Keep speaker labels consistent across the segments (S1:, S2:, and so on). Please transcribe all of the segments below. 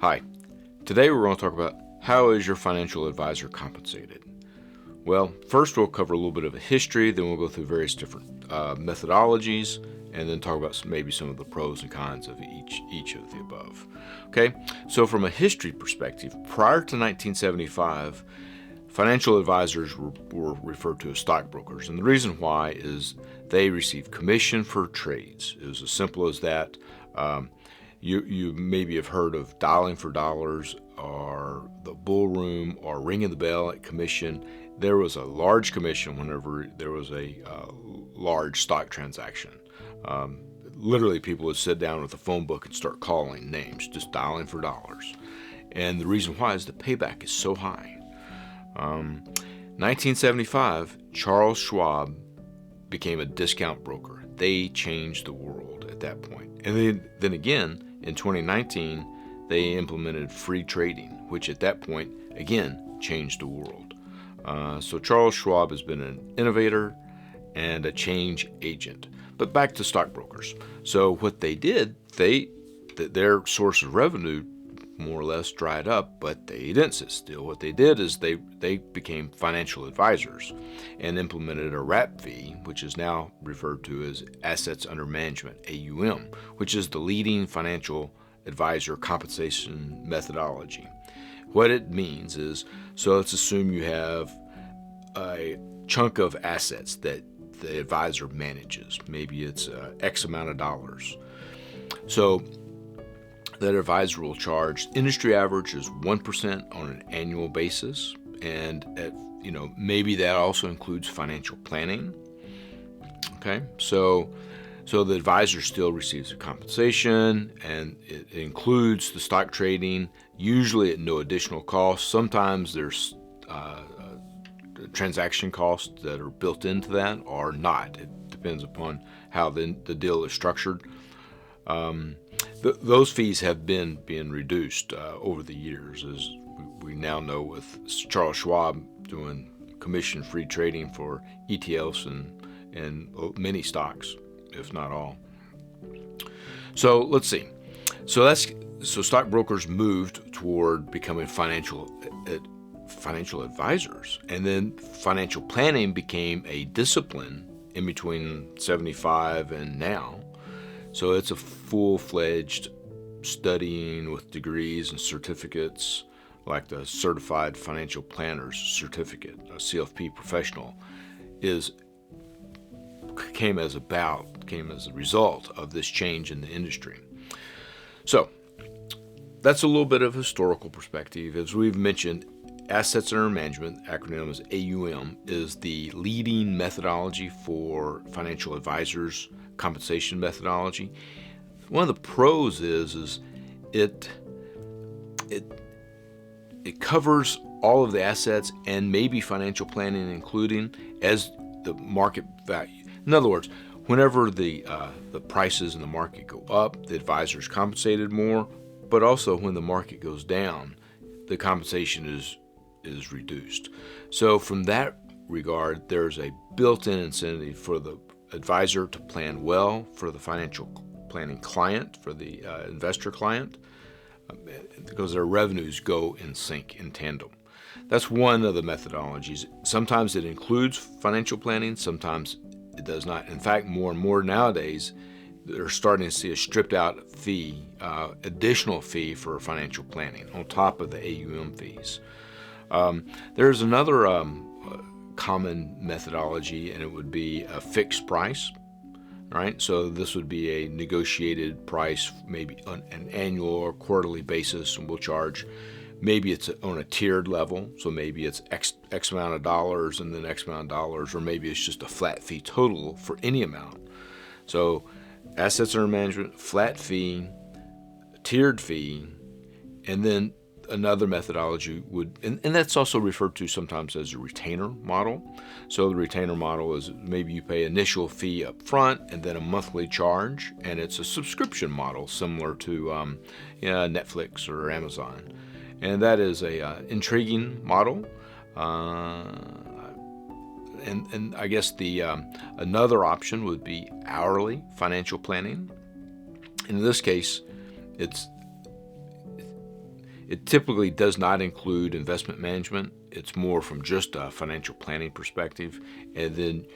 S1: Hi, today we're going to talk about how is your financial advisor compensated? Well, first we'll cover a little bit of a history, then we'll go through various different methodologies, and then talk about maybe some of the pros and cons of each of the above. Okay, so from a history perspective, prior to 1975, financial advisors were referred to as stockbrokers, and the reason why is they received commission for trades. It was as simple as that. You maybe have heard of dialing for dollars or the bull room or ringing the bell at commission. There was a large commission whenever there was a large stock transaction. Literally, people would sit down with a phone book and start calling names, just dialing for dollars. And the reason why is the payback is so high. 1975, Charles Schwab became a discount broker. They changed the world at that point. And then again, in 2019, they implemented free trading, which at that point, again, changed the world. So Charles Schwab has been an innovator and a change agent. But back to stockbrokers. So what they did, their source of revenue more or less dried up, but they didn't sit still. What they did is they became financial advisors and implemented a wrap fee, which is now referred to as assets under management, AUM, which is the leading financial advisor compensation methodology. What it means is, so let's assume you have a chunk of assets that the advisor manages. Maybe it's X amount of dollars. So that advisor will charge, industry average is 1% on an annual basis, and maybe that also includes financial planning. Okay, so the advisor still receives a compensation, and it includes the stock trading, usually at no additional cost. Sometimes there's transaction costs that are built into that or not. It depends upon how the deal is structured. Those fees have been being reduced over the years, as we now know with Charles Schwab doing commission-free trading for ETFs and many stocks, if not all. So let's see. So stockbrokers moved toward becoming financial advisors, and then financial planning became a discipline in between 75 and now. So it's a full-fledged studying with degrees and certificates, like the Certified Financial Planner's Certificate, a CFP professional, came as a result of this change in the industry. So that's a little bit of historical perspective. As we've mentioned, assets under management, acronym is AUM, is the leading methodology for financial advisors' compensation methodology. One of the pros is it covers all of the assets and maybe financial planning, including as the market value. In other words, whenever the prices in the market go up, the advisor is compensated more, but also when the market goes down, the compensation is reduced. So from that regard, there's a built-in incentive for the advisor to plan well for the financial planning client, for the investor client, because their revenues go in sync, in tandem. That's one of the methodologies. Sometimes it includes financial planning, sometimes it does not. In fact, more and more nowadays, they're starting to see a stripped out fee, additional fee for financial planning on top of the AUM fees. There's another common methodology, and it would be a fixed price, right? So this would be a negotiated price, maybe on an annual or quarterly basis, and we'll charge, maybe it's on a tiered level, so maybe it's X amount of dollars and then X amount of dollars, or maybe it's just a flat fee total for any amount. So assets under management, flat fee, tiered fee, and then another methodology would, and that's also referred to sometimes as a retainer model. So the retainer model is maybe you pay initial fee up front and then a monthly charge, and it's a subscription model similar to Netflix or Amazon. And that is a intriguing model. And I guess the another option would be hourly financial planning. In this case, it's It typically does not include investment management. It's more from just a financial planning perspective. And then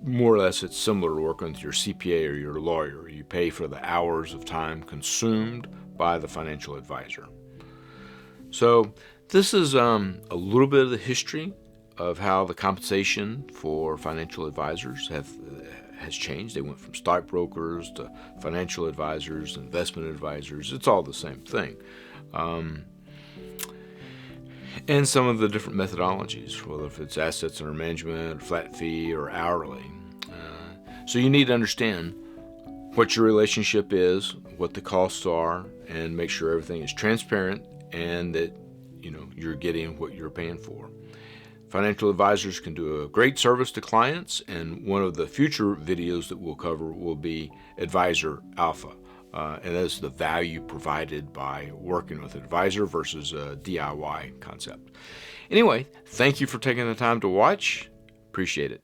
S1: more or less it's similar to working with your CPA or your lawyer. You pay for the hours of time consumed by the financial advisor. So this is a little bit of the history of how the compensation for financial advisors has changed. They went from stockbrokers to financial advisors, investment advisors. It's all the same thing. And some of the different methodologies, whether if it's assets under management, flat fee, or hourly. So you need to understand what your relationship is, what the costs are, and make sure everything is transparent and that you're getting what you're paying for. Financial advisors can do a great service to clients, and one of the future videos that we'll cover will be Advisor Alpha. And that's the value provided by working with an advisor versus a DIY concept. Anyway, thank you for taking the time to watch. Appreciate it.